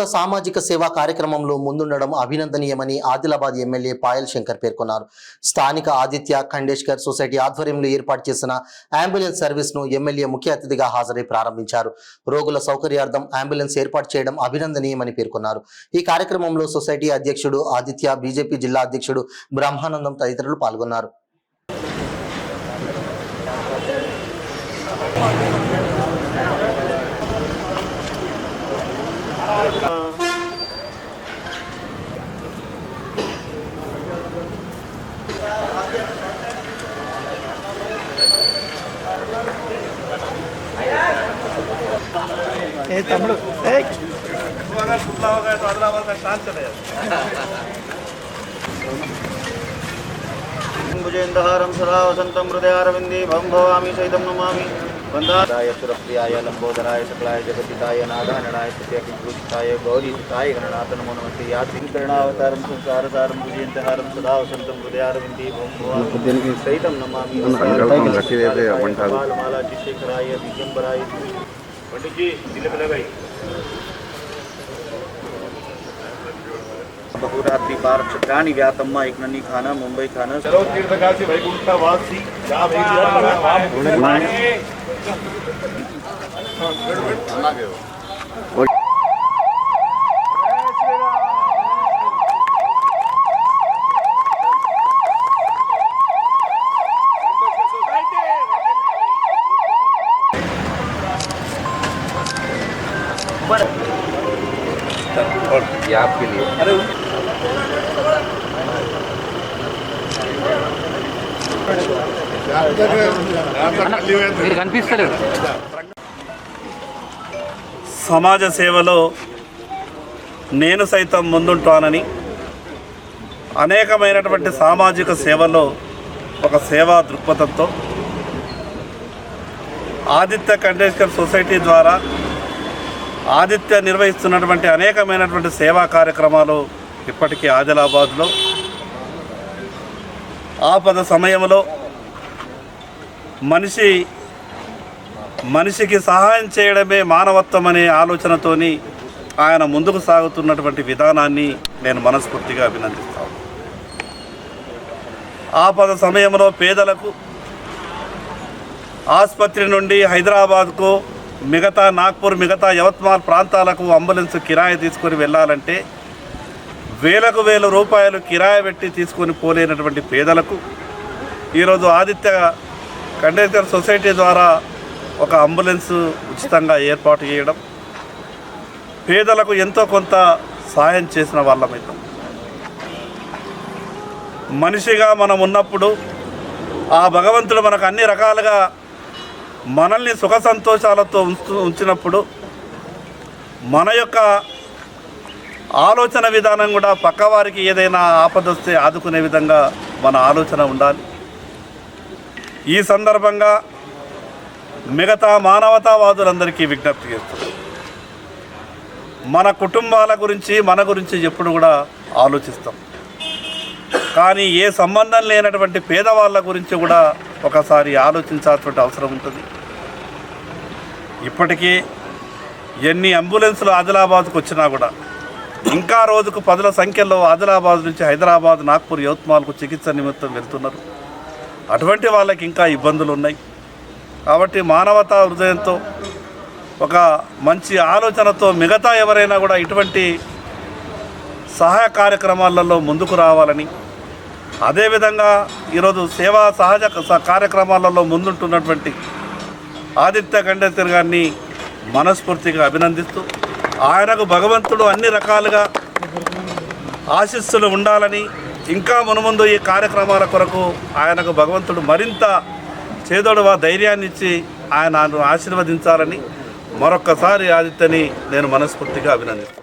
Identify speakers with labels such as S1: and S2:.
S1: యువత సామాజిక సేవా కార్యక్రమంలో ముందుండడం అభినందనీయమని ఆదిలాబాద్ ఎమ్మెల్యే పాయల్ శంకర్ పేర్కొన్నారు. స్థానిక ఆదిత్య ఖండేష్కర్ సొసైటీ ఆధ్వర్యంలో ఏర్పాటు చేసిన అంబులెన్స్ సర్వీస్ను ఎమ్మెల్యే ముఖ్య అతిథిగా హాజరై ప్రారంభించారు. రోగుల సౌకర్యార్థం అంబులెన్స్ ఏర్పాటు చేయడం అభినందనీయమని పేర్కొన్నారు. ఈ కార్యక్రమంలో సొసైటీ అధ్యక్షుడు ఆదిత్య, బీజేపీ జిల్లా అధ్యక్షుడు బ్రహ్మానందం తదితరులు పాల్గొన్నారు.
S2: तमिड़ भुजेन्द्रहारं सदा वसन्तं हृदयारविन्दे भवं भवामि सहितं नमामि वन्दाय सुरप्रियाय लंबोदराय सकलाय जगतिताय नादाननाय सत्यकिंकृताय गौरीताय गणनाथ नमो नमस्ते यात्रिकरणावतारं संसारसारं भुजेन्द्रहारं सदा वसन्तं हृदयारविन्दे भवं भवामि सहितं नमामि माला चिशेखराय दिगंबराय पंडित जी दिल पे लगाई बहुरात्रि पार चक्रानी व्यातम्मा एक ननी खाना मुंबई खाना चलो तीर्थकाशी वैकुंठ वासी जा
S3: और ये आपके लिए अरे
S2: సమాజ సేవలో నేను సైతం ముందుంటానని అనేకమైనటువంటి సామాజిక సేవలో ఒక సేవా దృక్పథంతో ఆదిత్య ఖండేష్కర్ సొసైటీ ద్వారా ఆదిత్య నిర్వహిస్తున్నటువంటి అనేకమైనటువంటి సేవా కార్యక్రమాలు ఇప్పటికీ ఆదిలాబాద్లో ఆపద సమయంలో మనిషికి సహాయం చేయడమే మానవత్వం అనే ఆలోచనతోని ఆయన ముందుకు సాగుతున్నటువంటి విధానాన్ని నేను మనస్ఫూర్తిగా అభినందిస్తాను. ఆపద సమయంలో పేదలకు ఆసుపత్రి నుండి హైదరాబాద్కు మిగతా నాగ్పూర్ మిగతా యవత్మాల్ ప్రాంతాలకు అంబులెన్స్ కిరాయి తీసుకొని వెళ్ళాలంటే వేలకు వేల రూపాయలు కిరాయి పెట్టి తీసుకొని పోలేనటువంటి పేదలకు ఈరోజు ఆదిత్య ఖండేష్కర్ సొసైటీ ద్వారా ఒక అంబులెన్స్ ఉచితంగా ఏర్పాటు చేయడం పేదలకు ఎంతో కొంత సాయం చేసిన వాళ్ళమైతాం. మనిషిగా మనం ఉన్నప్పుడు ఆ భగవంతుడు మనకు అన్ని రకాలుగా మనల్ని సుఖ సంతోషాలతో ఉంచినప్పుడు మన యొక్క ఆలోచన విధానం కూడా పక్కవారికి ఏదైనా ఆపదొస్తే ఆదుకునే విధంగా మన ఆలోచన ఉండాలి. ఈ సందర్భంగా మిగతా మానవతావాదులందరికీ విజ్ఞప్తి చేస్తున్నాం. మన కుటుంబాల గురించి మన గురించి ఎప్పుడు కూడా ఆలోచిస్తాం, కానీ ఏ సంబంధం లేనటువంటి పేదవాళ్ళ గురించి కూడా ఒకసారి ఆలోచించాల్సిన అవసరం ఉంటుంది. ఇప్పటికీ ఎన్ని అంబులెన్సులు ఆదిలాబాద్కు వచ్చినా కూడా ఇంకా రోజుకు 10ల సంఖ్యలో ఆదిలాబాద్ నుంచి హైదరాబాద్, నాగ్పూర్, యవత్మాల్కు చికిత్స నిమిత్తం వెళ్తున్నారు. అటువంటి వాళ్ళకి ఇంకా ఇబ్బందులు ఉన్నాయి. కాబట్టి మానవతా హృదయంతో ఒక మంచి ఆలోచనతో మిగతా ఎవరైనా కూడా ఇటువంటి సహాయ కార్యక్రమాలలో ముందుకు రావాలని, అదేవిధంగా ఈరోజు సేవా సహజ కార్యక్రమాలలో ముందుంటున్నటువంటి ఆదిత్య ఖండేష్కర్ గారిని మనస్ఫూర్తిగా అభినందిస్తూ ఆయనకు భగవంతుడు అన్ని రకాలుగా ఆశీస్సులు ఉండాలని, ఇంకా మునుముందు ఈ కార్యక్రమాల కొరకు ఆయనకు భగవంతుడు మరింత చేదోడుగా ధైర్యాన్ని ఇచ్చి ఆయన ఆశీర్వదించాలని మరొక్కసారి ఆదిత్యని నేను మనస్ఫూర్తిగా అభినందిస్తాను.